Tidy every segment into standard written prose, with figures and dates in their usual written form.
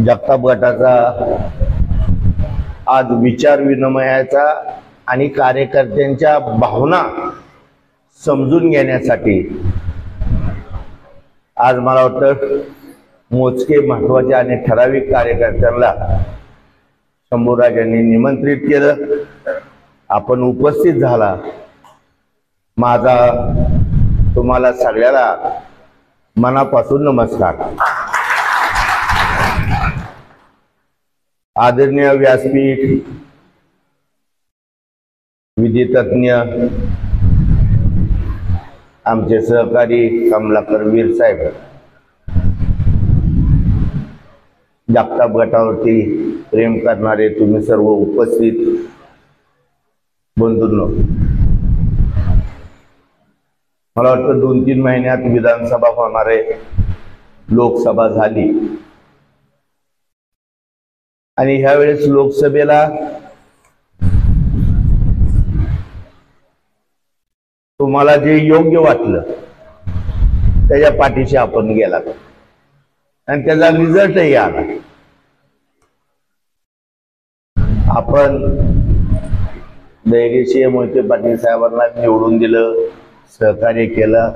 जगताप गटाचा आज विचार विनिमयाचा आणि कार्यकर्त्यांच्या भावना समजून घेण्यासाठी आज मला वाटतं मोजके महत्वाचे आणि ठराविक कार्यकर्त्यांना शंभूराजांनी निमंत्रित केलं। आपण उपस्थित झाला। माझा तुम्हाला सगळ्याला मनापासून नमस्कार। आदरणीय व्यासपीठ, विधितज्ञ, आमचे सहकारी कमलाकर वीर साहेब, जगताप गटावरती प्रेम करणारे तुम्ही सर्व उपस्थित बंधूंनो, मला वाटतं 2-3 महिन्यात विधानसभा होणार आहे, लोकसभा झाली आणि ह्या वेळेस लोकसभेला तुम्हाला जे योग्य वाटलं त्याच्या पाठीशी आपण गेलात आणि त्याचा रिझल्टही आला। आपण धैर्यशील मोहिते पाटील साहेबांना निवडून दिलं, सहकार्य केलं।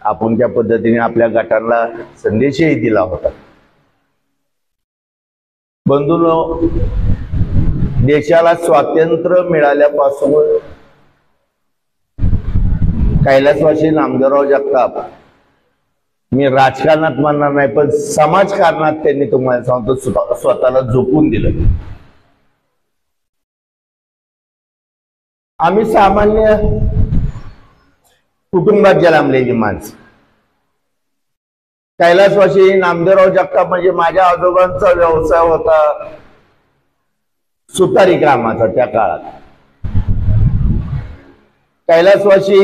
आपण त्या पद्धतीने आपल्या गटाला संदेशही दिला होता। बंधूंनो, देशाला स्वातंत्र्य मिळाल्यापासून कैलासवासी नामदेवराव जगताप, मी राजकारणात म्हणणार नाही पण समाजकारणात त्यांनी तुम्हाला सांगतो स्वतःला झोकून दिलं। आम्ही सामान्य कुटुंबात जन्मलेली माणसं। कैलासवासी नामदेवराव जगताप म्हणजे माझ्या आजोबांचा व्यवसाय होता सुतारी कामाचा। त्या काळात कैलासवासी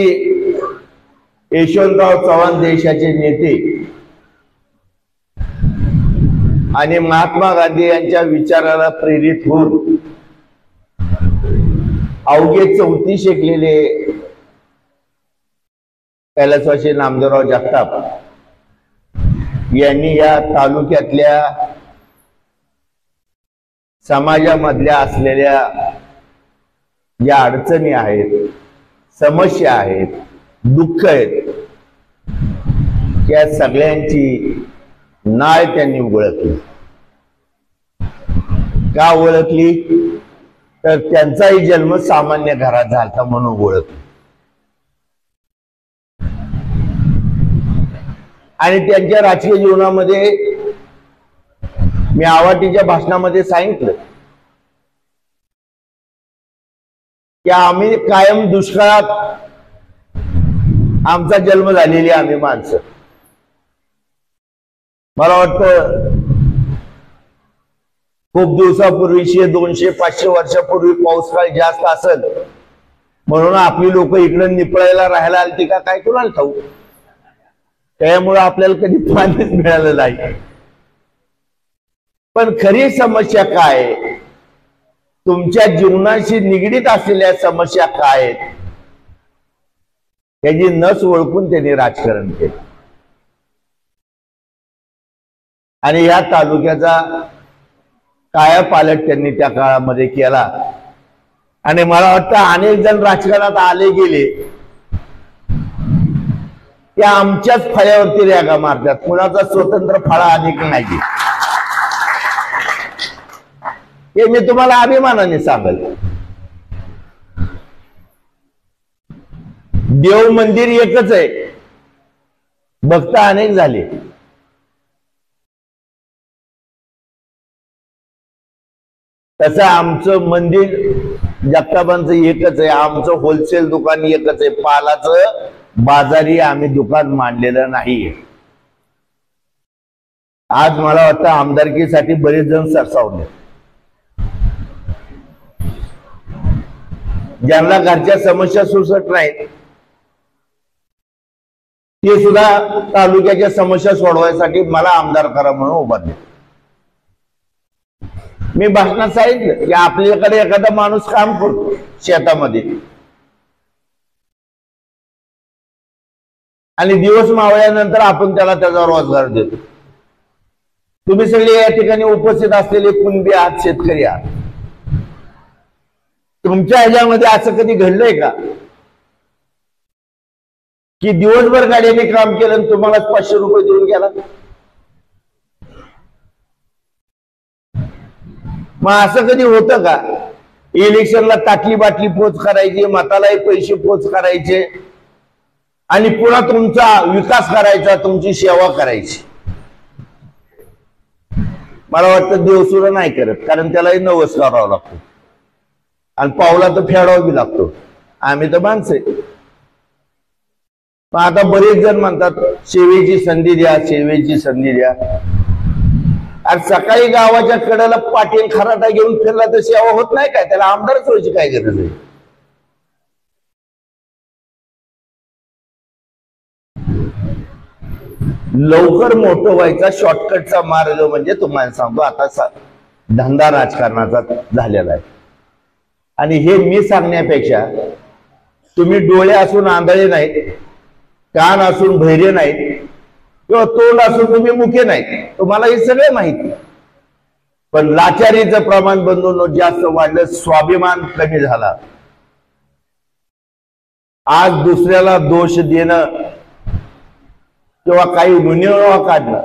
यशवंतराव चव्हाण देशाचे नेते आणि महात्मा गांधी यांच्या विचाराला प्रेरित होऊन अवघे 34 शिकलेले कैलासवासी नामदेवराव जगताप यांनी या तालुक्यातल्या समाजामधल्या असलेल्या ज्या अडचणी आहेत, समस्या आहेत, दुःख आहेत, त्या सगळ्यांची नाळ त्यांनी ओळखली। का ओळखली तर त्यांचाही जन्म सामान्य घरात झाला म्हणून ओळखली। आणि त्यांच्या राजकीय जीवनामध्ये मी आवाटीच्या भाषणामध्ये सांगितलं की आम्ही कायम दुष्काळात आमचा जन्म झालेली आम्ही माणसं। मला वाटतं खूप दिवसापूर्वी 100, 200, 500 वर्षापूर्वी पाऊस काळ जास्त असेल म्हणून आपली लोक इकडे निपळायला राहायला आलती का काय कुणाला ठाऊक। त्यामुळे आपल्याला कधी पाणीच मिळालं नाही। पण खरी समस्या काय, तुमच्या जीवनाशी निगडीत असलेल्या समस्या काय आहेत त्याची नस ओळखून त्यांनी राजकारण केलं आणि या तालुक्याचा कायापालट त्यांनी त्या काळामध्ये केला। आणि मला वाटतं अनेक जण राजकारणात आले गेले ते आमच्याच फळ्यावरती रॅगा मारतात, कुणाचा स्वतंत्र फळा अधिक नाही हे मी तुम्हाला अभिमानाने सांगेल। देव मंदिर एकच आहे, भक्त अनेक झाले। तसं आमचं मंदिर जगतापांचं एकच आहे, आमचं होलसेल दुकान एकच आहे, पालाचं बाजारी आम्ही दुकान मांडलेलं नाही। आज मला वाटतं आमदारकीसाठी बरेच जण सरसावले, ज्यांना घरच्या समस्या सुचत नाहीत ते सुद्धा तालुक्याच्या समस्या सोडवायसाठी मला आमदार करा म्हणून उभारले। मी भाषणात सांगितलं की आपल्याकडे एखादा माणूस काम करतो शेतामध्ये आणि दिवस मावळ्यानंतर आपण त्याला त्याचा रोजगार देतो। तुम्ही सगळे या ठिकाणी उपस्थित असलेले कुणबी आहात, शेतकरी आहात. तुमच्या ह्याच्यामध्ये असं कधी घडलंय का की दिवसभर गाड्याने काम केलं आणि तुम्हाला 500 रुपये देऊन गेला? मग असं कधी होतं का? इलेक्शनला ताटली बाटली पोच करायची, मतालाही पैसे पोच करायचे आणि पुन्हा तुमचा विकास करायचा, तुमची सेवा करायची. मला वाटतं देव सुद्धा नाही करत, कारण त्यालाही नवस करावा लागतो आणि पावला तर फेडावा बी लागतो. आम्ही तर माणसं आहे. पण आता बरेच जण म्हणतात सेवेची संधी द्या, सेवेची संधी द्या. आणि सकाळी गावाच्या कडेला पाटील खराटा घेऊन फिरला तर सेवा होत नाही काय? त्याला आमदारच व्हायची काय गरज आहे? लवकर मोठं व्हायचा शॉर्टकटचा मार्ग म्हणजे तुम्हाला सांगतो आता धंदा राजकारणाचा झालेला आहे. आणि हे मी सांगण्यापेक्षा तुम्ही डोळे असून आंधळे नाहीत, कान असून बहिरे नाहीत, किंवा तोंड असून तुम्ही मुके नाहीत, तुम्हाला हे सगळे माहिती. पण लाचारीचं प्रमाण बंधूंनो जास्त वाढलं, स्वाभिमान कमी झाला. आज दुसऱ्याला दोष देणं किंवा काही गुन्हेगार काढणं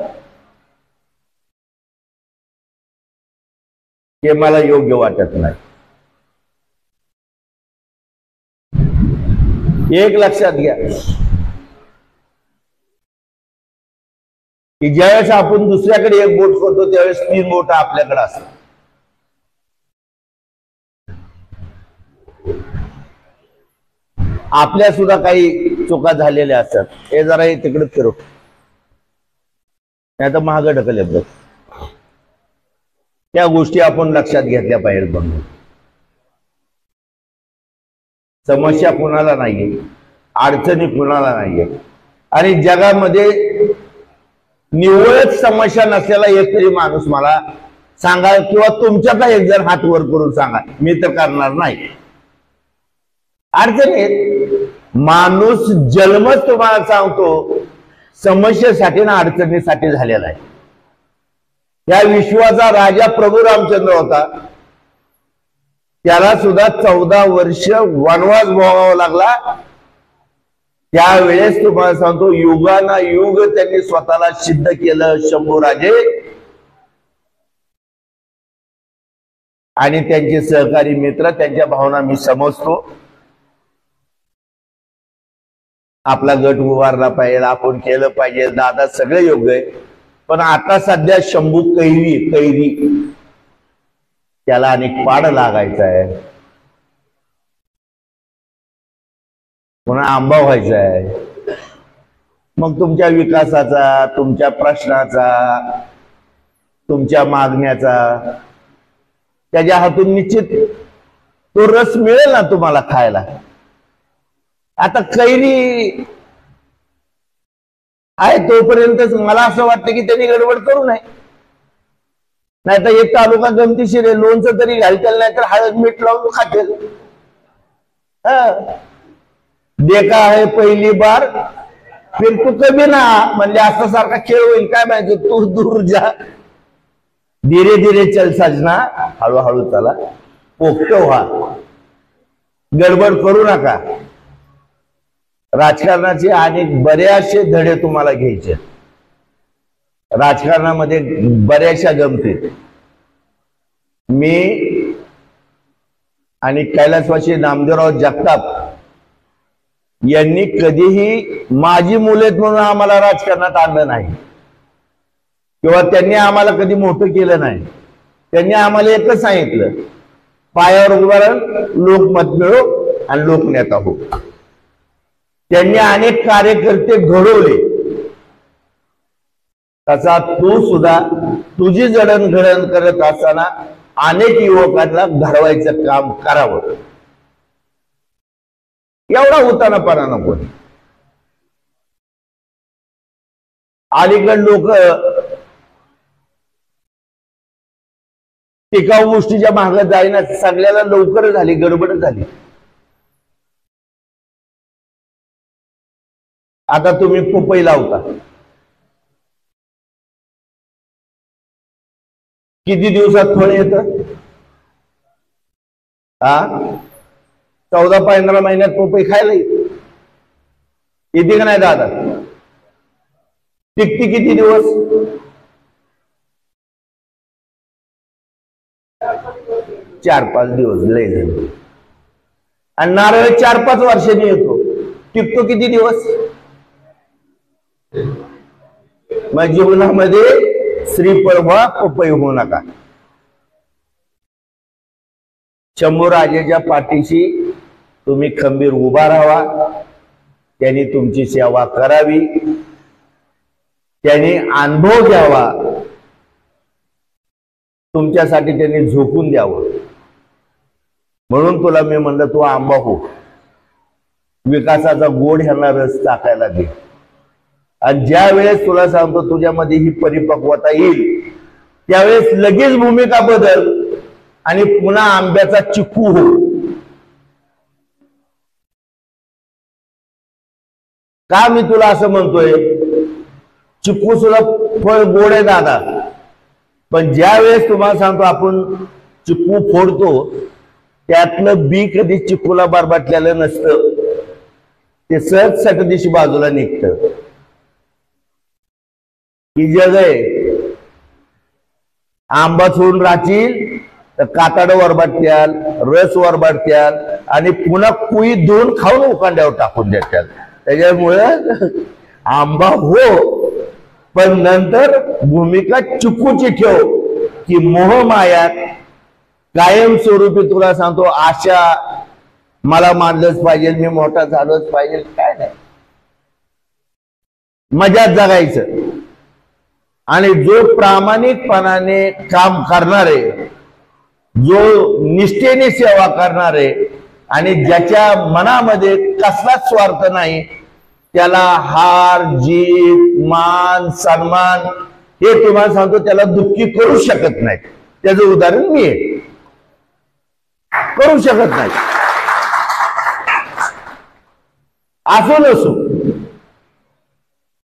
हे मला योग्य वाटत नाही. एक लक्षात घ्या की ज्यावेळेस आपण दुसऱ्याकडे एक बोट करतो त्यावेळेस 3 बोट आपल्याकडे असतात. आपल्या सुद्धा काही चुका झालेल्या असतात. हे जरा हे तिकडे फिरव, नाही तर महाग ढकल बघ. त्या गोष्टी आपण लक्षात घेतल्या पाहिजेत. बघून समस्या कुणाला नाहीये, अडचणी कुणाला नाहीये, आणि जगामध्ये निव्वळच समस्या नसलेला एक तरी माणूस मला सांगा, किंवा तुमच्याचा एक जण हात वर करून सांगा. मी तर करणार नाही. अडचणीत माणूस जन्मच तुम्हाला सांगतो समस्येसाठी ना अडचणीसाठी झालेला आहे. या विश्वाचा राजा प्रभू रामचंद्र होता, त्याला सुद्धा 14 वर्ष वनवास भोगावा लागला. त्यावेळेस तुम्हाला सांगतो युगाना युग त्यांनी स्वतःला सिद्ध केलं शंभूराजे आणि त्यांचे सहकारी मित्र. त्यांच्या भावना मी समजतो. आपला गट उभारला पाहिजे, आपण केलं पाहिजे, दादा सगळं योग्य आहे. पण आता सध्या शंभू कैरी त्याला अनेक पाड लागायचा आहे, पुन्हा आंबा व्हायचा आहे. मग तुमच्या विकासाचा, तुमच्या प्रश्नाचा, तुमच्या मागण्याचा त्याच्या हातून निश्चित तो रस मिळेल ना तुम्हाला खायला. आता कैरी आहे तोपर्यंतच मला असं वाटतं की त्यांनी गडबड करू नये. नाही तर एक तालुका गमतीशीर आहे, लोणचं तरी घालतील, नाही तर हळद मीठ लावून खातील. देखा है पहिली बार फिर तू कमी ना म्हणजे असं सारखा खेळ होईल काय माहिती. तू दूर जा, धीरे धीरे चल सजना, हळूहळू चला, पोक्त व्हा, गडबड करू नका. राजकारणाचे अनेक बरेचसे धडे तुम्हाला घ्यायचे. राजकारणामध्ये बऱ्याचशा गमतीत मी आणि कैलासवासी नामदेवराव जगताप यांनी कधीही माझी मुले म्हणून आम्हाला राजकारणात आणलं नाही, किंवा त्यांनी आम्हाला कधी मोठं केलं नाही. त्यांनी आम्हाला एकच सांगितलं, पायावर उभा राहून लोकमत मिळो आणि लोकनेता हो. त्यांनी अनेक कार्यकर्ते घडवले. तसा तू सुद्धा तुझी जडणघडण करत असताना अनेक युवकांना घडवायचं काम करावं. एवढा उतानापणा नको. अलीकड लोक टिकाऊ गोष्टीच्या मागे जाईना, सगळ्याला लवकर झाली, गडबड झाली. आता तुम्ही पपई लावता, किती दिवसात फळ येतं? 14-15 महिन्यात पपई खायला येते का नाही दादा? टिकती किती दिवस? 4-5 दिवस लय झाले. आणि नारळ 4-5 वर्षांनी येतो, टिकतो किती दिवस? मग जीवनामध्ये श्रीफळ वा पपई होऊ नका. शंभूराजेच्या पाठीशी तुम्ही खंबीर उभा राहावा. त्यांनी तुमची सेवा करावी, त्यांनी अनुभव घ्यावा, तुमच्यासाठी त्यांनी झोकून द्यावं. म्हणून तुला मी म्हणलं तू आंबा हो, विकासाचा गोड ह्यांना रस टाकायला दे. आणि ज्या वेळेस तुला सांगतो तुझ्यामध्ये ही परिपक्वता येईल त्यावेळेस लगेच भूमिका बदल आणि पुन्हा आंब्याचा चिकू हो. का मी तुला असं म्हणतोय? चिकू सुद्धा फळ गोड आहे दादा, पण ज्या वेळेस तुम्हाला सांगतो आपण चिकू फोडतो त्यातलं बी कधी चिकूला बरबाटलेलं नसतं, ते सहज सटदिशी बाजूला निघतं. ही जग आहे. आंबा सोडून राहतील तर कातड वरबाटत्याल, रस वरबाटत्याल आणि पुन्हा कुई धुवून खाऊन उकांड्यावर टाकून देत्याल. त्याच्यामुळं आंबा हो, पण नंतर भूमिका चिकूची ठेव की मोह मायात कायमस्वरूपी तुला सांगतो आशा मला मानलंच पाहिजे, मी मोठा झालोच पाहिजे, काय नाही, मजात जगायचं. आणि जो प्रामाणिकपणाने काम करणारे, जो निष्ठेने सेवा करणारे आणि ज्याच्या मनामध्ये कसलाच स्वार्थ नाही, त्याला हार जीत मान सन्मान हे तुम्हाला सांगतो त्याला दुःखी करू शकत नाही. त्याचं उदाहरण मी आहे, करू शकत नाही. असो नसो,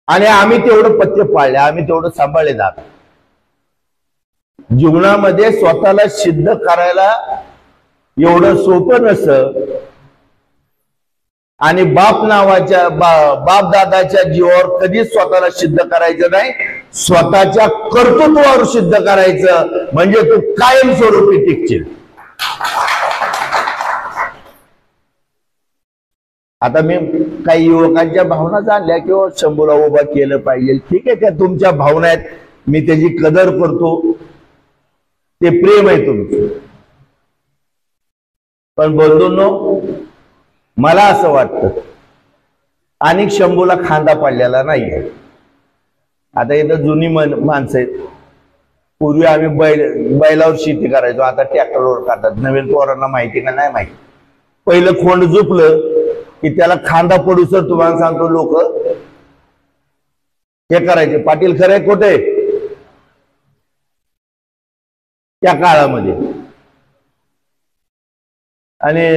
आणि आम्ही तेवढं पथ्य पाळले, आम्ही तेवढं सांभाळले जात. जीवनामध्ये स्वतःला सिद्ध करायला एवढं सोपं नसतं. आणि बाप नावाच्या बाप दादाच्या जीवावर कधीच स्वतःला सिद्ध करायचं नाही, स्वतःच्या कर्तृत्वावर सिद्ध करायचं, म्हणजे तू कायमस्वरूपी टिकशील. आता मी काही युवकांच्या भावना जाणल्या किंवा शंभूला उभा केलं पाहिजे, ठीक आहे, त्या तुमच्या भावना आहेत, मी त्याची कदर करतो, ते प्रेम आहे तुमचं. पण बंधूंनो, मला असं वाटतं आणि शंभूला खांदा पडलेला नाही. आता इथं जुनी माणसं आहेत, पूर्वी आम्ही बैलावर शेती करायचो, आता ट्रॅक्टरवर करतात. नवीन पोरांना माहिती का नाही माहिती. पहिलं खोंड झुपलं की त्याला खांदा पडूसर तुम्हाला सांगतो लोक हे करायचे. पाटील खरे खोटे त्या काळामध्ये. आणि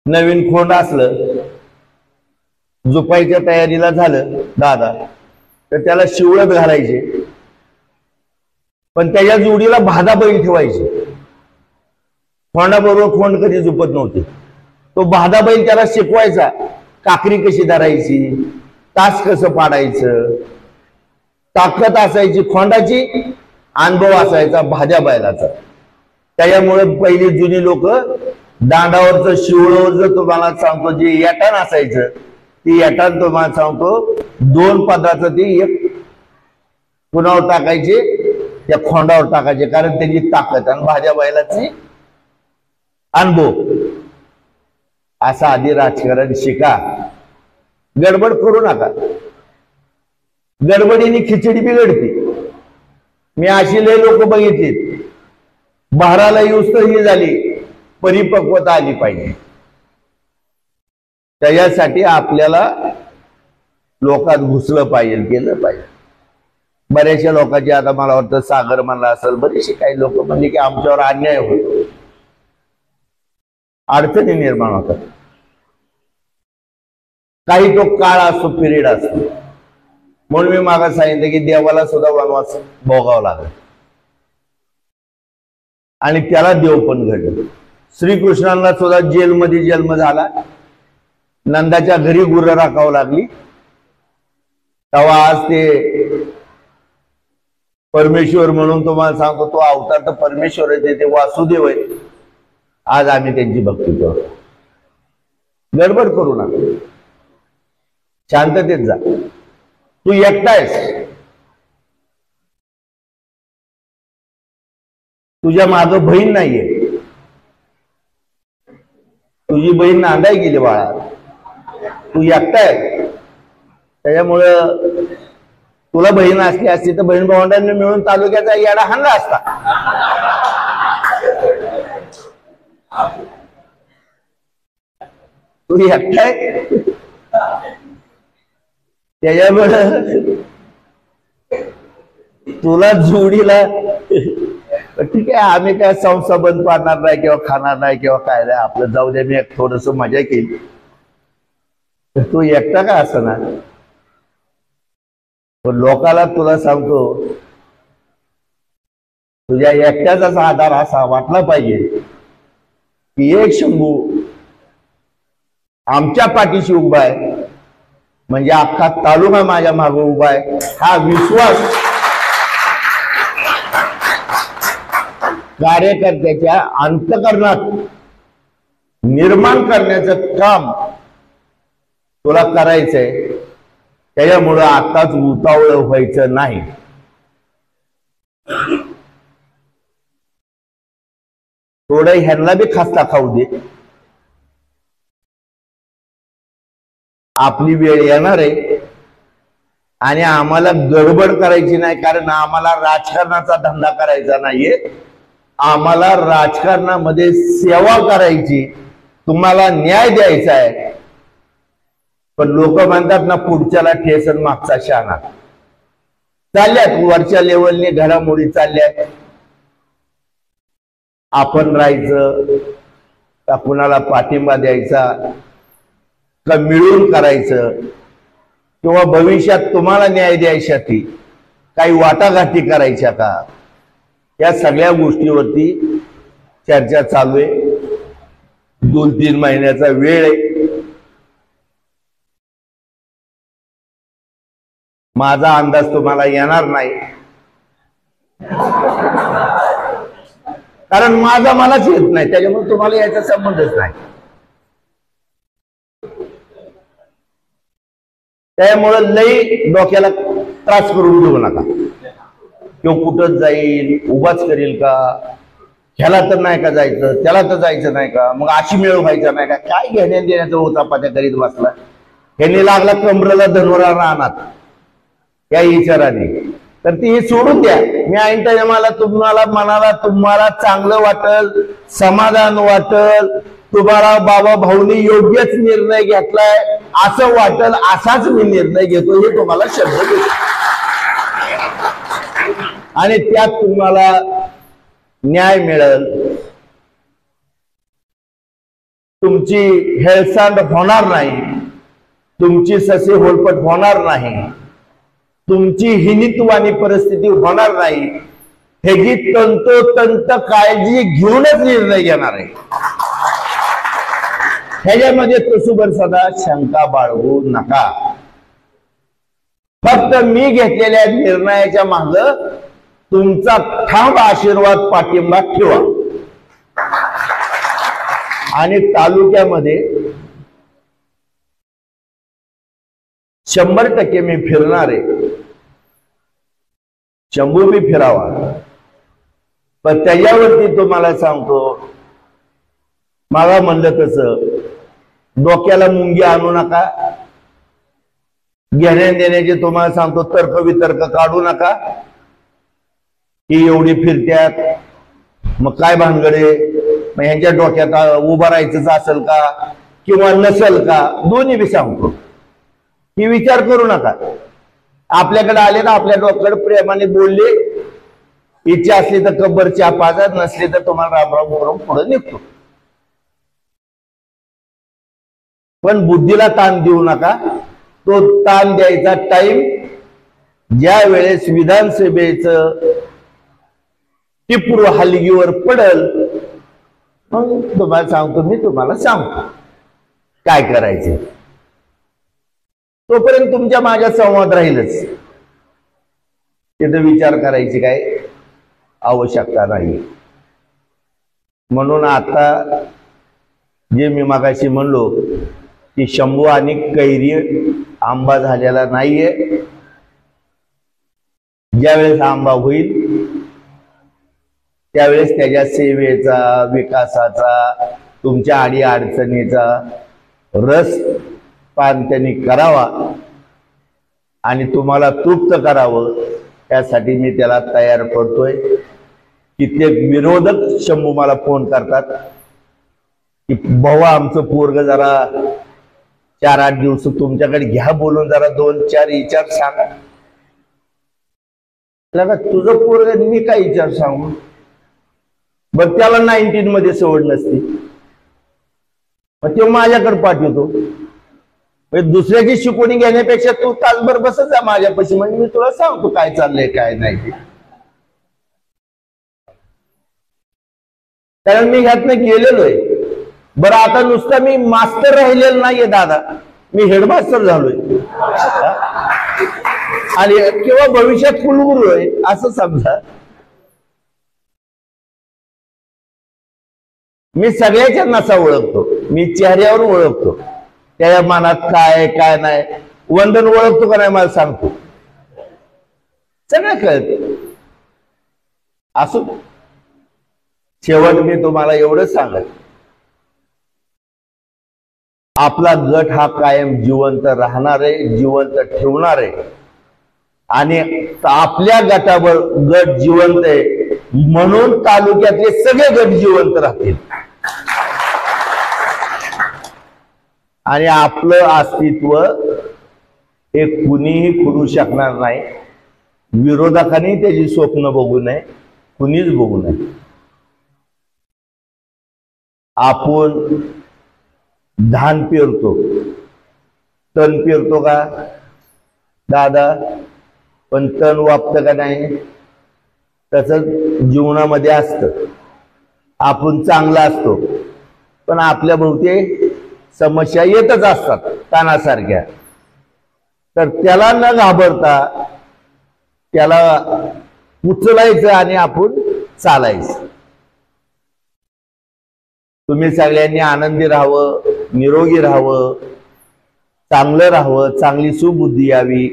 नवीन खोंड असलं, झुपायच्या तयारीला झालं दादा, तर त्याला शिवळत घालायचे, पण त्याच्या जोडीला भादा बैल ठेवायचे. खोंडाबरोबर खोंड कधी झुपत नव्हते. तो भादा बैल त्याला शिकवायचा, काकरी कशी धरायची, तास कसं पाडायचं, ताकद असायची खोंडाची, अनुभव असायचा भाद्या बैलाचा. त्याच्यामुळे पहिली जुनी लोक दांडावरचं शिवळं जर तुम्हाला सांगतो जे याटान असायचं, ती याटान तुम्हाला सांगतो 2 पदराचं ती एक कुणावर टाकायचे, त्या खोंडावर टाकायचे, कारण त्याची ताकद आणि भाज्या बैलाची अनुभव. असा आधी राजकारण शिका, गडबड करू नका. गडबडीने खिचडी बिघडते. मी अशी लय लोक बघितली, बहाराला येऊस तर ही झाली, परिपक्वता आली पाहिजे. त्याच्यासाठी आपल्याला लोकात घुसलं पाहिजे, केलं पाहिजे. बऱ्याचशा लोकांची आता मला वाटतं सागर म्हणला असेल, बरेचसे काही लोक म्हणले की आमच्यावर अन्याय होतो, अडचणी निर्माण होतात. काही तो काळ असतो, पिरियड असतो. म्हणून मी मागे सांगितलं की देवाला सुद्धा वनवास भोगावा लागला आणि त्याला देव पण घडलं. श्रीकृष्णांना सुद्धा जेलमध्ये जन्म झाला, नंदाच्या घरी गुरं राखावं लागली, तेव्हा आज ते परमेश्वर म्हणून तुम्हाला सांगतो तो अवतार तर परमेश्वर आहे, ते वासुदेव आहे. आज आम्ही त्यांची भक्ती करतो. गडबड करू नका, शांततेत जा. तू एकटा आहेस, तुझ्या मागं बहीण नाहीये, तुझी बहीण नांदाय गेली बाळा, तू एकटा आहे. त्याच्यामुळं तुला बहीण असली असती तर बहीण भावंडांनी मिळून तालुक्याचा याडा हाणला असता. तू एकटा आहे, त्याच्यामुळं तुला जोडीला ठीक आहे, आम्ही काय संस्था बंद पाडणार नाही किंवा खाणार नाही किंवा काय नाही, आपलं जाऊ दे, मी थोडस मजा केली. तू एकटा का असणार, पण लोकाला तुला सांगतो तुझ्या एकट्याचाच आधार असा वाटला पाहिजे की एक शंभू आमच्या पाठीशी उभा आहे म्हणजे अख्खा तालुका माझ्या मागे उभा आहे. हा विश्वास कार्यकर्त्याच्या अंतःकरणात निर्माण करण्याचं काम तुला करायचंय. त्याच्यामुळं आताच उतावळ व्हायचं नाही. थोडं ह्यांना बी खस्ता खाऊ दे, आपली वेळ येणार आहे आणि आम्हाला गडबड करायची नाही, कारण आम्हाला राजकारणाचा धंदा करायचा नाहीये. आम्हाला राजकारणामध्ये सेवा करायची, तुम्हाला न्याय द्यायचा आहे. पण लोक म्हणतात ना, पुढच्याला ठेस आणि मागचा शहाणा. चालल्यात वरच्या लेवलने घडामोडी चालल्यात. आपण राहायचं का कुणाला पाठिंबा द्यायचा का मिळून करायचं, किंवा भविष्यात तुम्हाला न्याय द्यायसाठी काही वाटाघाटी करायच्या का, या सगळ्या गोष्टीवरती चर्चा चालू आहे. 2-3 महिन्याचा वेळ आहे. माझा अंदाज तुम्हाला येणार नाही, कारण माझा मलाच येत नाही, त्याच्यामुळे तुम्हाला याचा संबंधच नाही. त्यामुळे लई डोक्याला त्रास करून देऊ नका. तो कुठं जाईल, उभाच करेल का, ह्याला तर नाही का जायचं, त्याला तर जायचं नाही का, मग अशी मेळ व्हायचा नाही का, काय घेण्या देण्याचं होता पात्या करीत बसला. ह्याने लागला कमरेला धनवरा राहणार या विचाराने, तर ती सोडून द्या. मी ऐन टायमाला तुम्हाला चांगलं वाटल, समाधान वाटल, तुम्हाला बाबा भाऊनी योग्यच निर्णय घेतलाय असं वाटल, असाच मी निर्णय घेतो, हे तुम्हाला शब्द देतो. आणि त्यात तुम्हाला न्याय मिळेल, तुमची हेळसांड होणार नाही, तुमची ससे होलपट होणार नाही, तुमची हिनित्वानी परिस्थिती होणार नाही. ह्याची तंतोतंत काळजी घेऊनच निर्णय घेणार आहे. ह्याच्यामध्ये तसुबर सदा शंका बाळगू नका. फक्त मी घेतलेल्या निर्णयाच्या माग तुमचा ठाम आशीर्वाद पाठिंबा ठेवा. आणि तालुक्यामध्ये 100% मी फिरणार आहे. शंभू बी फिरावा, पण त्याच्यावरती तुम्हाला सांगतो, मला म्हणलं तसं डोक्याला मुंगी आणू नका. घेण्या देण्याचे तुम्हाला सांगतो तर्क वितर्क काढू नका. ही एवढी फिरत्यात, मग काय भानगडे, मग ह्यांच्या डोक्यात उभं राहायचं असेल का किंवा नसेल का, दोन्ही बी सांगतो. ही विचार करू नका. आपल्याकडे आले ना, आपल्या डोक्याकडे प्रेमाने बोलले, इच्छा असली तर कब्बर चहा पाजत, नसली तर तुम्हाला रामराम बोलून पुढे निघतो. पण बुद्धीला ताण देऊ नका. तो ताण द्यायचा टाइम ज्या वेळेस विधानसभेचं टिपरू हलगीवर पडल मग तुम्हाला सांगतो, मी तुम्हाला सांगतो काय करायचे. तोपर्यंत तुमच्या माझ्या संवाद राहीलच, तिथे विचार करायची काय आवश्यकता नाही. म्हणून आता जे मी मगाशी म्हणलो की शंभू आणि कैरी आंबा झालेला नाहीये. ज्यावेळेस आंबा होईल त्यावेळेस त्याच्या सेवेचा, विकासाचा, तुमच्या अडी अडचणीचा रस पान त्यांनी करावा आणि तुम्हाला तृप्त करावं त्यासाठी मी त्याला तयार करतोय. कित्येक विरोधक शंभू मला फोन करतात की भावा आमचं पोरग जरा 4-8 दिवस तुमच्याकडे घ्या बोलून, जरा 2-4 विचार सांगा. तुझं पोरग मी काय विचार सांगू, बघ त्याला 19 मध्ये सवड नसते मग तो माझ्याकडे पाठवतो. दुसऱ्याची शिकवणी घेण्यापेक्षा तू तासभर बसत जा माझ्यापाशी, म्हणजे मी तुला सांगतो काय चाललंय काय नाही. कारण मी ह्यातनं गेलेलो आहे. बरं आता नुसतं मी मास्टर राहिलेलं नाहीये दादा, मी हेडमास्टर झालोय आणि किंवा भविष्यात कुलगुरू आहे असं समजा. मी सगळ्याच्या नसा ओळखतो, मी चेहऱ्यावर ओळखतो, त्याच्या मनात काय काय नाही. वंदन ओळखतो का नाही मला सांगतो, सगळं कळत. असो शेवट मी तुम्हाला एवढं सांगत, आपला गट हा कायम जिवंत राहणार आहे, जिवंत ठेवणार आहे. आणि आपल्या गटावर गट जिवंत आहे म्हणून तालुक्यातले सगळे गट जिवंत राहतील आणि आपलं अस्तित्व हे कुणीही खुडू शकणार नाही. विरोधकांनी त्याची स्वप्न बघू नये, कुणीच बघू नये. आपण धान पेरतो, तण पेरतो का दादा, पण तण वापतं का नाही. तसंच जीवनामध्ये असतं. आपण चांगला असतो पण आपल्या भोवती समस्या येतच असतात तानासारख्या. तर त्याला न घाबरता त्याला उचलायचं आणि आपण चालायचं. तुम्ही सगळ्यांनी आनंदी राहावं, निरोगी राहावं, चांगलं राहावं, चांगली सुबुद्धी यावी,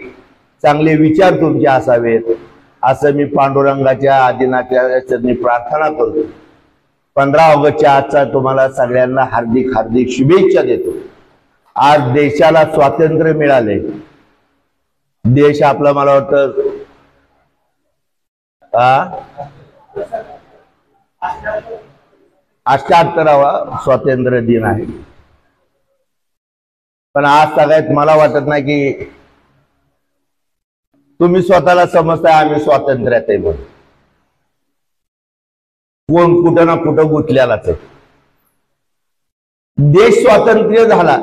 चांगले विचार तुमचे असावेत असं मी पांडुरंगाच्या आदिनाथच्या चरणी प्रार्थना करतो. 15 ऑगस्टच्या आजचा तुम्हाला सगळ्यांना हार्दिक हार्दिक शुभेच्छा देतो. आज देशाला स्वातंत्र्य मिळाले. देश आपला मला वाटतं 78वा स्वातंत्र्य दिन आहे. पण आज सगळ्यात मला वाटत नाही की तुम्ही स्वतःला समजताय आम्ही स्वातंत्र्यात आहे म्हणून. कोण कुठं ना कुठं गुंतलेलाच आहे. देश स्वातंत्र्य झाला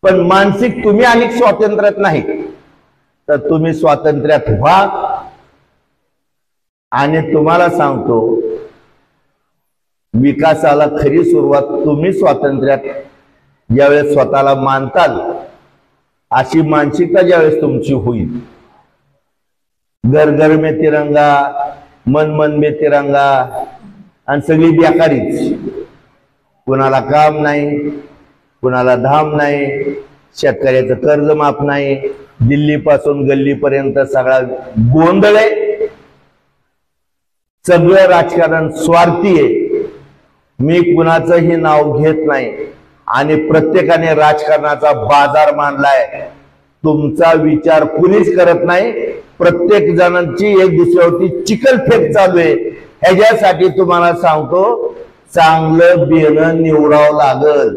पण मानसिक तुम्ही अनेक स्वातंत्र्यात नाही. तर तुम्ही स्वातंत्र्यात व्हा. आणि तुम्हाला सांगतो विकासाला खरी सुरुवात तुम्ही स्वातंत्र्यात ज्यावेळेस स्वतःला मानताल अशी मानसिकता ज्यावेळेस तुमची होईल. घर घर में तिरंगा, मन मन में तिरंगा आणि सगळी बेकारीच. कुणाला काम नाही, कुणाला धाम नाही, शेतकऱ्याचं कर्ज माफ नाही, दिल्ली पासून गल्लीपर्यंत सगळा गोंधळ आहे. सगळं राजकारण स्वार्थी आहे. मी कुणाचंही नाव घेत नाही आणि प्रत्येकाने राजकारणाचा बाजार मानलाय. तुमचा विचार कुणीच करत नाही. प्रत्येक जणांची एक दुसऱ्यावरती चिखलफेक चालू आहे. ह्याच्यासाठी तुम्हाला सांगतो चांगलं बियाणं निवडावं लागल.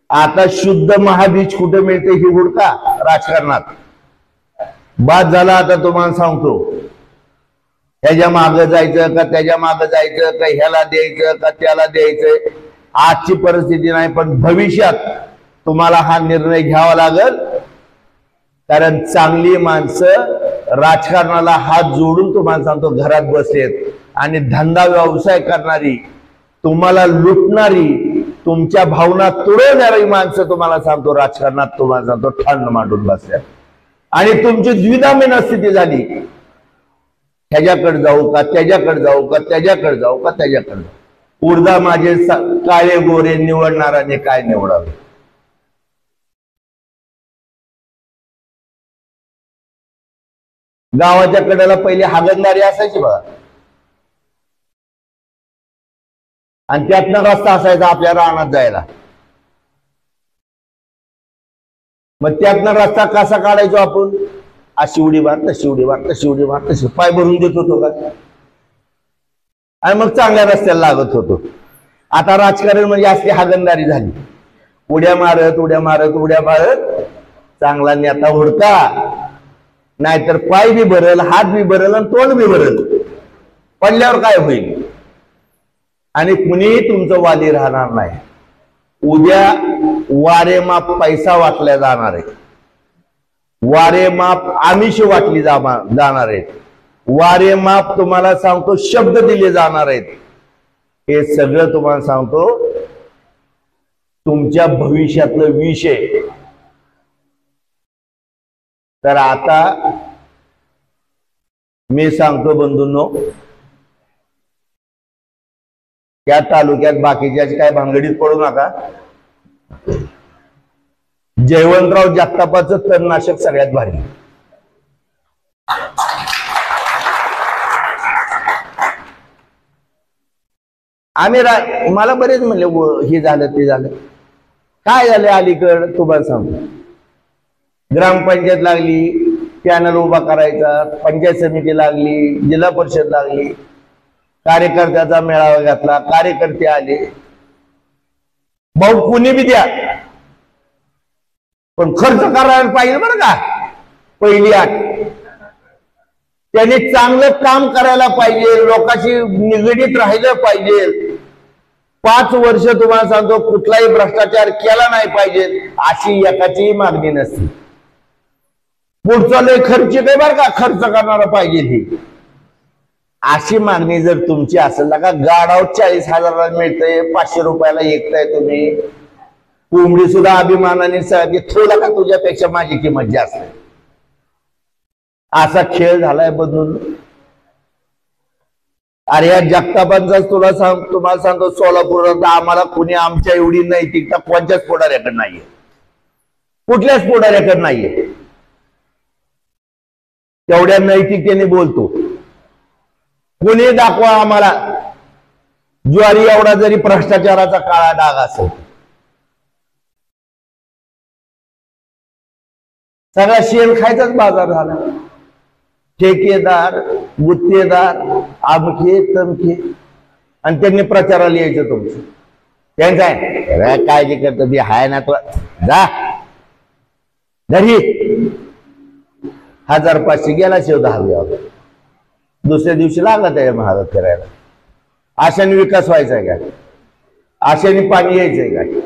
आता शुद्ध महाबीज कुठे मिळते ही हुडका राजकारणात. बाद झाला. आता तुम्हाला सांगतो ह्याच्या मागं जायचं का त्याच्या मागं जायचं का ह्याला द्यायचं का त्याला द्यायचं. आजची परिस्थिती नाही पण भविष्यात तुम्हाला हा निर्णय घ्यावा लागेल, कारण चांगली माणसं राजकारणाला हात जोडून तुम्हाला सांगतो घरात बसलेत आणि धंदा व्यवसाय करणारी, तुम्हाला लुटणारी, तुमच्या भावना तुडवणारी माणसं तुम्हाला सांगतो राजकारणात तुम्हाला सांगतो ठाण मांडून बसल्यात आणि तुमची द्विधा मनस्थिती झाली, ह्याच्याकडे जाऊ का त्याच्याकडे जाऊ का त्याच्याकडे जाऊ का त्याच्याकडे जाऊ, उर्धा माझे काळे गोरे निवडणाराने काय निवडावे. गावाच्या कडेला पहिले हागणदारी असायची बघा, आणि त्यातनं रस्ता असायचा आपल्या रानात जायला. मग त्यातनं रस्ता कसा काढायचो आपण, अशी उडी मार तशी उडी मार तशी उडी मार तशी, पाय भरून देत होतो का, आणि मग चांगल्या रस्त्याला लागत होतो. आता राजकारण म्हणजे असली हागणदारी झाली, उड्या मारत उड्या मारत उड्या मारत चांगला नेता हुडका, नाहीतर पाय बी भरल, हात बी भरल आणि तोंड बी भरल, पडल्यावर काय होईल, आणि कुणी तुमचं वाली राहणार नाही. उद्या वारेमाप पैसा वाटला जाणार आहे, वारेमाप आमिष वाटली जाणार आहेत, वारेमाप तुम्हाला सांगतो शब्द दिले जाणार आहेत. हे सगळं तुम्हाला सांगतो तुमच्या भविष्यातलं विषय. तर आता मी सांगतो बंधूंनो, त्या तालुक्यात बाकीच्या काय भानगडीत पडू नका. जयवंतराव जगतापाचं तणनाशक सगळ्यात भारी. आम्ही मला बरेच म्हणले हे झालं ते झालं, काय झालं अलीकड तुम्हाला सांगतो. ग्रामपंचायत लागली, पॅनल उभा करायचा, पंचायत समिती लागली, जिल्हा परिषद लागली, कार्यकर्त्याचा मेळावा घातला, कार्यकर्ते आले, भाऊ कुणी बी द्या पण खर्च करायला पाहिजे बरं का. पहिली अट, त्याने चांगलं काम करायला पाहिजे, लोकांशी निगडीत राहिलं पाहिजे, 5 वर्ष तुम्हाला सांगतो कुठलाही भ्रष्टाचार केला नाही पाहिजे, अशी एकाची मागणी नसते. पुढचा लय खर्च काय बरं का, खर्च करणारा पाहिजे ही अशी मागणी जर तुमची असेल ना का, गाडावर 40,000 मिळतंय, 500 रुपयाला एकताय तुम्ही, कोंबडी सुद्धा अभिमानाने थोडा का तुझ्यापेक्षा माझी किंमत जास्त आहे, असा खेळ झालाय बदलून. अरे या जगतापांचा तुम्हाला सांगतो सोलापूरात आम्हाला कुणी आमच्या एवढी नैतिकता कोणत्याच पुढाऱ्याकडे नाहीये, कुठल्याच पुढाऱ्याकडे नाहीये. तेवढ्या नैतिकतेने बोलतो. कोणी दाखवा आम्हाला ज्वारी एवढा जरी भ्रष्टाचाराचा काळा डाग असेल. सगळा शेण खायचाच बाजार झाला. ठेकेदार, गुत्तेदार, आमखे तमखे, आणि त्यांनी प्रचाराला यायचं तुमचं. त्यांचं आहे काळजी करतो बी हाय ना तो, जा घरी 1500 गेला शेव 10 दुसऱ्या दिवशी लागला त्याच्या महाराज करायला. आशाने विकास व्हायचा का, आशाने पाणी यायचंय का.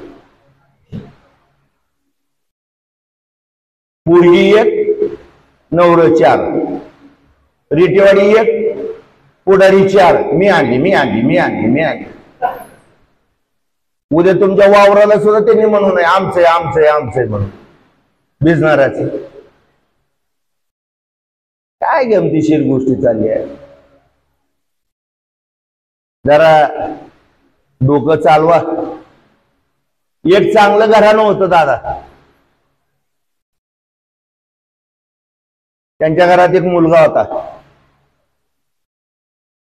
पोरगी 1, नवरं 4, रिटेवाडी 1, पुढारी 4, मी आणली मी आणली मी आणली मी आणली. उद्या तुमच्या वावराला सुद्धा त्यांनी म्हणू नये आमचंय आमचंय आमचंय म्हणून भिजणाराचे. काय गमतीशीर गोष्टी चालली आहे. जरा डोकं चालवा. एक चांगलं घराणं होतं दादा, त्यांच्या घरात एक मुलगा होता,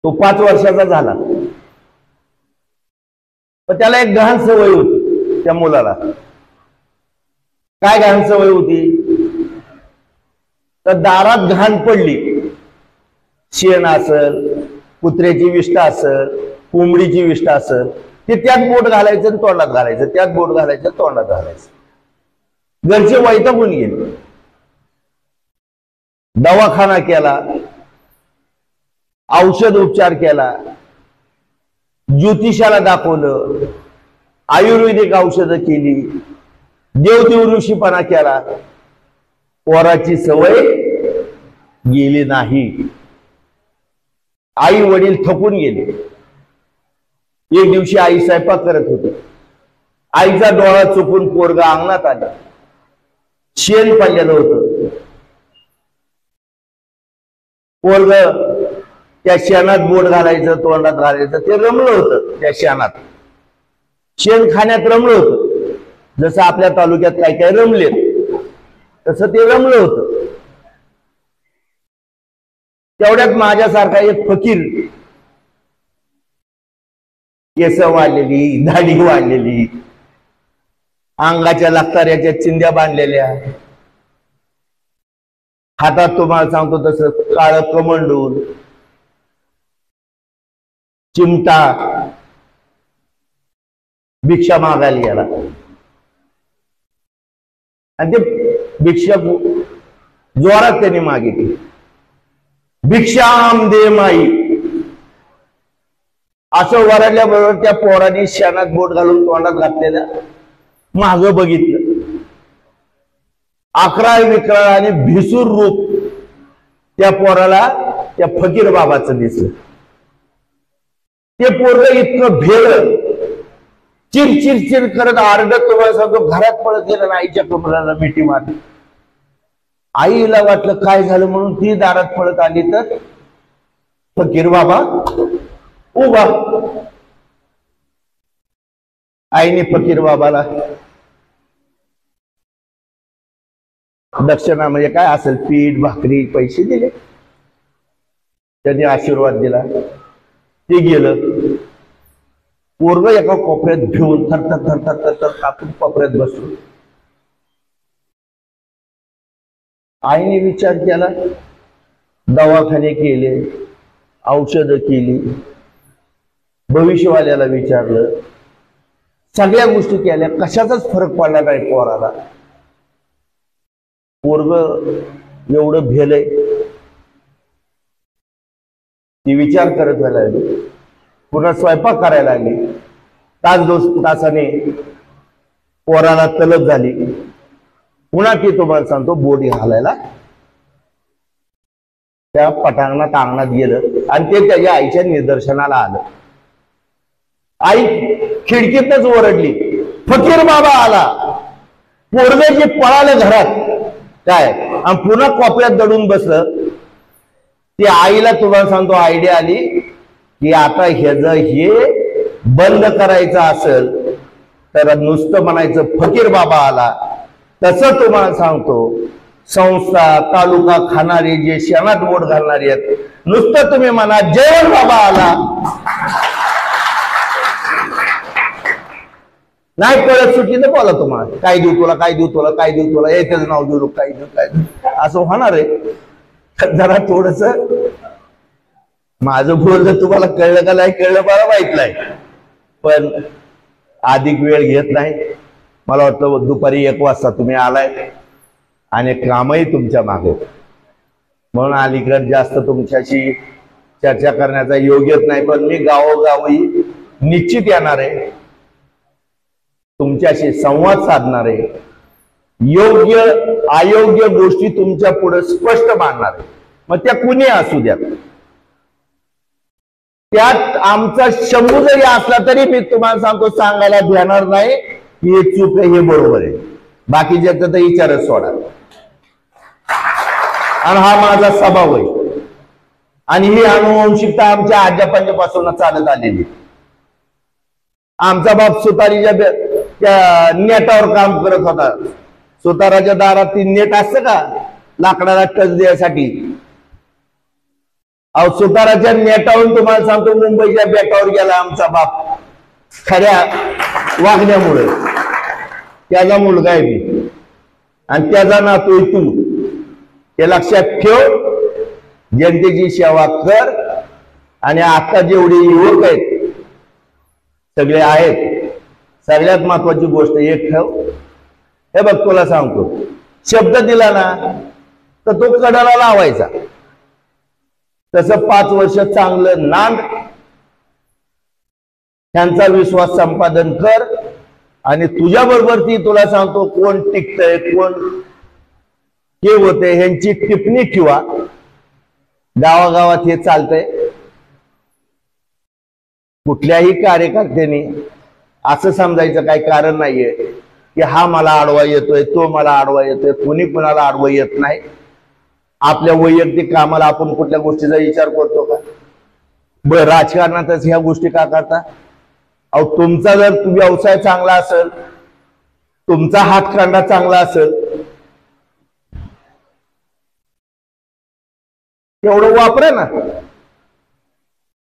तो 5 वर्षाचा झाला. पण त्याला एक घाण सवय होती. त्या मुलाला काय घाण सवय होती, तर दारात घाण पडली, शेण असल, कुत्र्याची विष्ठा असल, कोंबडीची विष्ठा असल, ते त्यात बोट घालायचं आणि तोंडात घालायचं, त्यात बोट घालायचं तोंडात घालायचं. घरचे वैतागून गेले. दवाखाना केला, औषध उपचार केला, ज्योतिषाला दाखवलं, आयुर्वेदिक औषधं केली, देव ऋषीपणा केला, पोराची सवय गेली नाही. आई वडील थकून गेले. एक दिवशी आई स्वयंपाक करत होती. आईचा डोळा चुकून पोरगा अंगणात आला. शेण पडलेलं होतं. पोरग त्या शेणात बोट घालायचं, तोंडात घालायचं, ते रमलं होतं. त्या शेणात शेण खाण्यात रमलं होतं. जसं आपल्या तालुक्यात काय काय रमले तसं ते रमलं होतं. तेवढ्यात माझ्यासारखा एक फकीर, केस वाढलेली, दाढी वाढलेली, अंगाच्या लखताऱ्याच्या चिंध्या बांधलेल्या, हातात तुम्हाला सांगतो तसं काळ कमंडूल, चिमटा, भिक्षा मागायला गेला. आणि ते भिक्षा जोरात त्यांनी मागितली. भिक्षाम दे माई असं वरडल्याबरोबर त्या पोराने शेणात बोट घालून तोंडात घातलेल्या माग बघितलं. अकराळ विकराळ आणि भिसूर रूप त्या पोराला त्या फकीर बाबाचं दिसलं. ते पोरग इतकं भेल, चिरचिर करत आरडत तुम्हाला सांगतो घरात पळत गेलं. आईच्या कमराला मिठी मारली. आईला वाटलं काय झालं म्हणून ती दारात पळत आली तर फकीर बाबा उभा. आईने फकीर बाबाला दक्षिणा म्हणजे काय असेल, पीठ भाकरी पैसे दिले. त्यांनी आशीर्वाद दिला. ते गेलं. पोरग एका कोपऱ्यात घेऊन थरथर थरथर थरथर कापून कोपऱ्यात बसलो. आईने विचार केला, दवाखाने केले, औषधं केली, भविष्यवाल्याला विचारलं, सगळ्या गोष्टी केल्या, कशाचाच फरक पडला नाही पोराला. पोरग एवढं भेलय. ती विचार करत व्हायला लागली. पुन्हा स्वयंपाक करायला लागली. तास दोन तासाने पोराला तलप झाली. पुन्हा ती तुम्हाला सांगतो बोट घालायला त्या पटांगणात अंगणात गेलं आणि ते त्याच्या आईच्या निदर्शनाला आलं. आई खिडकीतच ओरडली, फकीर बाबा आला. पोरगे जे पळालं घरात काय आणि पुन्हा कोपऱ्यात दडून बसलं. ती आईला तुम्हाला सांगतो आयडिया आली की आता हे बंद करायचं असेल तर नुसतं म्हणायचं फकीर बाबा आला. तसं तुम्हाला सांगतो संस्था तालुका खाणारे जे शेणात बोट घालणारे आहेत, नुसतं तुम्ही म्हणा जय बाबा आला. नाही कळत सुट्टीनं बोला तुम्हाला, काय देऊ तुला, काय देऊ तुला, काय देऊ तुला, याचं नाव देऊ, काय देऊ, काय देऊ, असं होणार आहे. जरा थोडस माझं बोलणं तुम्हाला कळलं का नाही कळलं मला माहित नाही, पण अधिक वेळ घेत नाही. मला वाटतं दुपारी 1 वाजता तुम्ही आलाय आणि कामही तुमच्या मागे, म्हणून अलीकडे जास्त तुमच्याशी चर्चा करण्याचा योग्यच नाही. पण मी गावोगावी निश्चित येणार आहे, तुमच्याशी संवाद साधणार आहे, योग्य अयोग्य गोष्टी तुमच्या पुढे स्पष्ट मांडणार आहे. मग त्या कुणी असू द्या, त्यात आमचा शंभू जरी असला तरी मी तुम्हाला सांगतो सांगायला देणार नाही की हे चूक आहे, हे बरोबर आहे. बाकीच्याचा तर विचारच सोडा. आणि हा माझा स्वभाव आहे आणि ही अनुवंशिकता आमच्या आज्यापंजापासून चालत आलेली. आमचा बाप सुतारीच्या त्या नेटावर काम करत होता. सुताराच्या दारात ती नेट असतं का लाकडाला टच द्यायसाठी, अहो सुताराच्या नेटावरून तुम्हाला सांगतो मुंबईच्या बेटावर गेला आमचा बाप खऱ्या वागण्यामुळे. त्याचा मुलगा आहे मी आणि त्याचा नातू तू, हे लक्षात ठेव. जनतेची सेवा कर. आणि आता जेवढे युवक आहेत सगळे आहेत, सगळ्यात महत्वाची गोष्ट एक ठेव, हे बघ तुला सांगतो, शब्द दिला ना तर तो कडाला लावायचा. तसं 5 वर्ष चांगलं नांद, त्यांचा विश्वास संपादन कर आणि तुझ्या बरोबर ती तुला सांगतो कोण टिकतंय कोण हे होते ह्यांची टिप्पणी ठेवा. गावागावात हे चालतंय. कुठल्याही कार्यकर्त्यांनी असं समजायचं काही कारण नाहीये की हा मला आडवा येतोय तो मला आडवा येतोय. कोणी कुणाला आडवं येत नाही. आपल्या वैयक्तिक कामाला आपण कुठल्या गोष्टीचा विचार करतो का? बरं, राजकारणातच ह्या गोष्टी का करता? अहो, तुमचा जर व्यवसाय चांगला असेल, तुमचा हातखंडा चांगला असेल, तेवढं वापरा ना.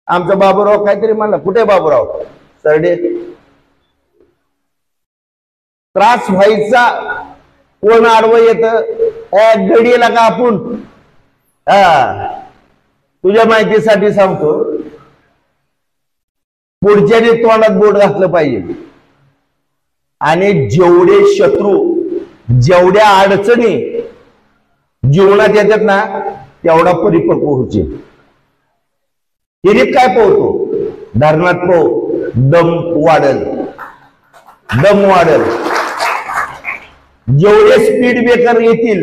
आमचा बाबूराव काहीतरी म्हणला, कुठे बाबूराव सरडे, त्रास व्हायचा कोण आडवं येत गडीला का आपण. तुझ्या माहितीसाठी सांगतो, पुढच्याने तोंडात बोट घातलं पाहिजे आणि जेवढे शत्रू जेवढ्या अडचणी जीवनात येतात ना तेवढा परिपक्व होते. हिरीत काय पोहतो, धरणात पोह, दम वाढल, दम वाढल. जेवढे स्पीड ब्रेकर येतील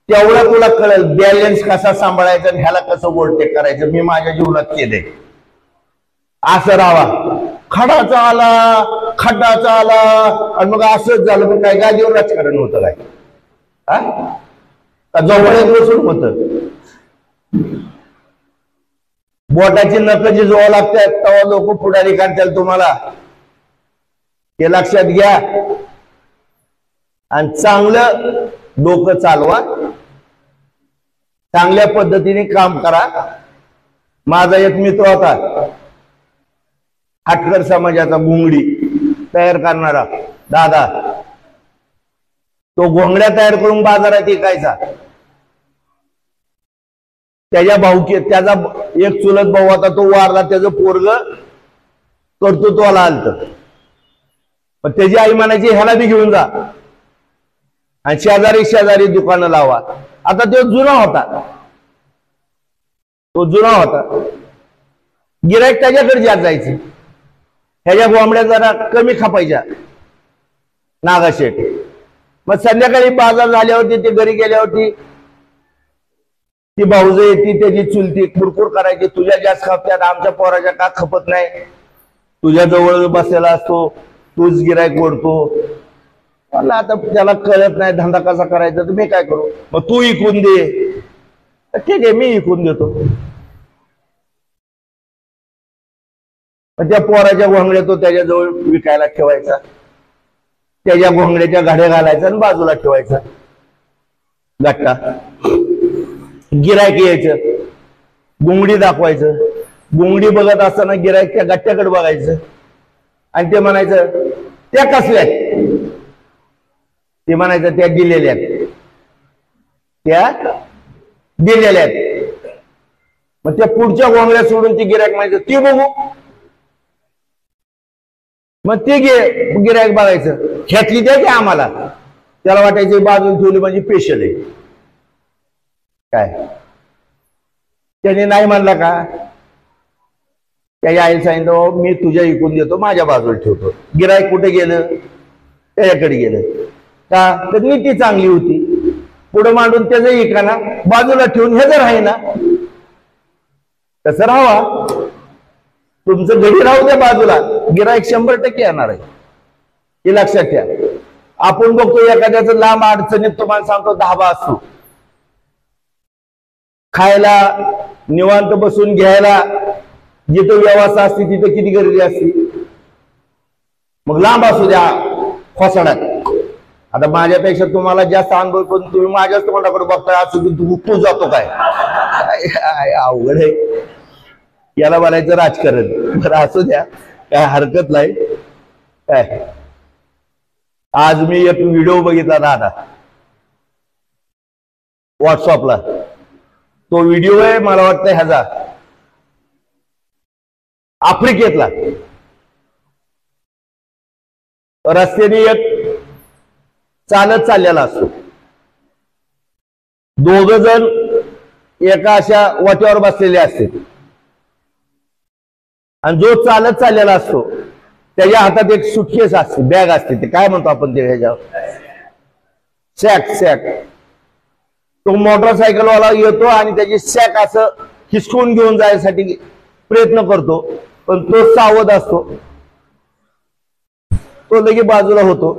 तेवढं तुला कळेल बॅलन्स कसा सांभाळायचा आणि ह्याला कसं ओव्हरटेक करायचं. मी माझ्या जीवनात केलंय. असं राहावा, खडाचा आला खड्डाचा आला आणि मग असंच झालं. मग काय गादीवर राजकारण होतं काय? जवळ बसून होत. बोटाची नख जिजवावं लागतात तेव्हा लोक पुढारी काढतात तुम्हाला. हे लक्षात घ्या आणि चांगलं डोकं चालवा, चांगल्या पद्धतीने काम करा. माझा एक मित्र होता, हाटकर समाजाचा घोंगडी तयार करणारा दादा. तो घोंगड्या तयार करून बाजारात विकायचा. त्याच्या भाऊकी त्याचा एक चुलत भाऊ होता, तो वारला. त्याचं पोरग कर्तृत्वाला आलत. पण त्याची आई म्हणायची ह्याला बी घेऊन जा आणि शेजारी शेजारी दुकानं लावा. आता तो जुना होता, तो जुना होता. गिराईक त्याच्याकडे जात जायचे. ह्याच्या गोंबड्या जरा कमी खपायच्या नागाशेठ. मग संध्याकाळी बाजार झाल्यावरती ते घरी गेल्यावरती ती भाऊज येते, त्याची चुलती कुरकुर करायची, तुझ्या जास्त खपत्यात, आमच्या पोराच्या का खपत नाही, तुझ्या जवळ बसलेला असतो, तूच गिराईक ओढतो. मला आता त्याला कळत नाही धंदा कसा करायचा, तर मी काय करू, मग तू इकून दे. ठीक आहे, मी इकून देतो. त्या पोराच्या घोंगड्या तो त्याच्याजवळ विकायला ठेवायचा. त्याच्या घोंगड्याच्या घड्या घालायचा आणि बाजूला ठेवायचा गट्टा. गिरायक यायचं, गुंगडी दाखवायचं. गुंगडी बघत असताना गिरायक त्या गट्ट्याकडे बघायचं आणि ते म्हणायचं त्या कसल्या, ते म्हणायचं त्या दिलेल्या, त्या दिलेल्या. मग त्या पुढच्या घोंगड्या सोडून ती गिरायक म्हणायचं ती बघू. मग ते गिरायक बघायचं, ह्यातली द्या की आम्हाला. त्याला वाटायचं बाजून ठेवली म्हणजे पेशल आहे काय. त्याने नाही म्हणला का, त्याच्या आईला सांगितलं मी तुझ्या इकून देतो, माझ्या बाजूला ठेवतो. गिरायक कुठे गेलं, त्याच्याकडे गेलं का, तर नीती चांगली होती. पुढे मांडून त्याचं इकाना बाजूला ठेवून हे जर आहे ना तसं राहावा. तुमचं घडी राहू द्या बाजूला, गिरायक 100% येणार आहे, हे लक्षात ठेवा. आपण बघतो एखाद्याचं लांब अडचणीत, तुम्हाला सांगतो धाबा असतो, खायला निवांत बसून घ्यायला जिथं व्यवस्था असते तिथं किती गर्दी असते. मग लांब असू द्या खोसाड्यात. आता माझ्यापेक्षा तुम्हाला जास्त अनुभव, पण तुम्ही माझ्याच तोंडाकडे बघताय असू तू जातो काय. अवघड आहे, याला म्हणायचं राजकारण. बरं असू द्या, काय हरकत नाही. काय आज मी एक व्हिडिओ बघितला दादा व्हॉट्सअपला. तो व्हिडिओ आहे मला वाटतं ह्याचा आफ्रिकेतला. रस्त्याने एक चालत चाललेला असतो, दोघ जण एका अशा वाट्यावर बसलेले असते आणि जो चालत चाललेला असतो त्याच्या हातात एक सुटकेस असते, बॅग असते, ते काय म्हणतो आपण ते ह्याच्यावर, सॅक. तो मोटरसायकलवाला येतो आणि त्याची सॅक असं हिसकून घेऊन जायसाठी प्रयत्न करतो, पण तो सावध असतो, तो लगे बाजूला होतो.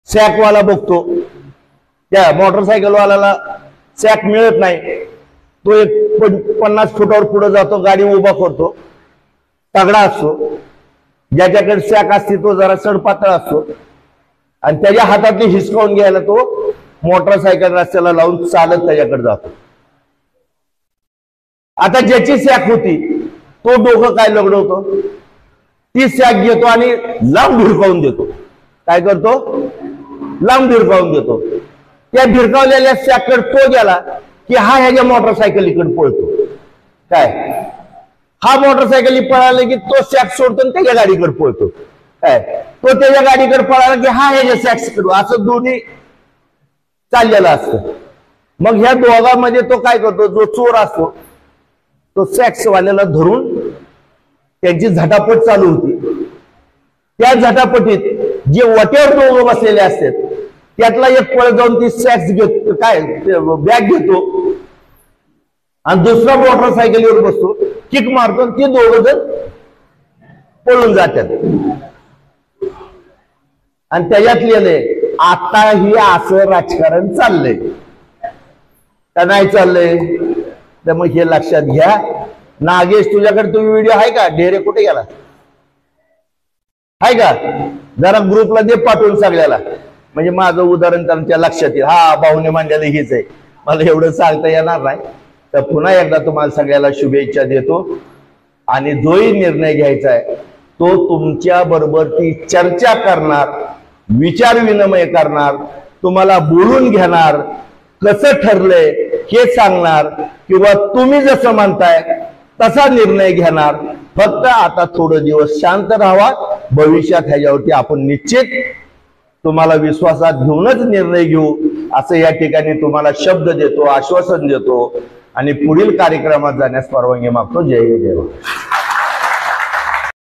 सॅकवाला बघतो, त्या मोटरसायकलवाल्याला सॅक मिळत नाही. तो एक 50 फुटावर पुढे जातो, गाडी उभा करतो. तगडा असतो, ज्याच्याकडे सॅक असते तो जरा सडपातळ असतो, आणि त्याच्या हातातली हिसकावून घ्यायला तो मोटरसायकल रस्त्याला लावून चालत त्याच्याकडे जातो. आता ज्याची सॅक होती तो डोकं काय लगडवतो, ती सॅक घेतो आणि लांब भिरकावून देतो. काय करतो, लांब भिरकावून देतो. त्या भिरकावलेल्या सॅककडे तो गेला की हा ह्याच्या मोटरसायकलीकडे पळतो. काय, हा मोटरसायकली पळाला की तो सॅक सोडतो आणि त्याच्या गाडीकडे पळतो. काय, तो त्याच्या गाडीकडे पळाला की हा ह्याच्या सॅक्सकडे, असं दोन्ही चाललेलं असतं. मग ह्या दोघांमध्ये तो काय करतो, जो चोर असतो तो सॅक्सवाल्याला धरून त्यांची झटापट चालू होती. त्या झटापटीत जे वट्यावर दोघं बसलेले असतात त्यातला एक पळ जाऊन ती सॅक्स घेतो, काय बॅग घेतो, आणि दुसरा मोटरसायकलीवर बसतो, किक मारतो, ती दोघं जण पळून जातात. आणि त्याच्यातले आता ही असं राजकारण चाललंय का नाही चाललंय, तर मग हे लक्षात घ्या. नागेश, तुझ्याकडे तुम्ही व्हिडिओ आहे का, ढेरे कुठे गेला आहे का, जरा ग्रुपला दे पाठवून सगळ्याला, म्हणजे माझं उदाहरण त्यांच्या लक्षात येईल. हा, भाऊने मांडलेलं हीच आहे, मला एवढं सांगता येणार नाही. तर पुन्हा एकदा तुम्हाला सगळ्याला शुभेच्छा देतो. आणि जोही निर्णय घ्यायचा आहे तो तुमच्या बरोबर ती चर्चा करणार, विचार विनिमय करणार, तुम्हाला बोलून घेणार, कसं ठरलंय हे सांगणार, किंवा तुम्ही जसं म्हणताय तसा निर्णय घेणार. फक्त आता थोडं दिवस शांत राहावा. भविष्यात ह्याच्यावरती आपण निश्चित तुम्हाला विश्वासात घेऊनच निर्णय घेऊ, असं या ठिकाणी तुम्हाला शब्द देतो, आश्वासन देतो, आणि पुढील कार्यक्रमात जाण्यास परवानगी मागतो. जय जय.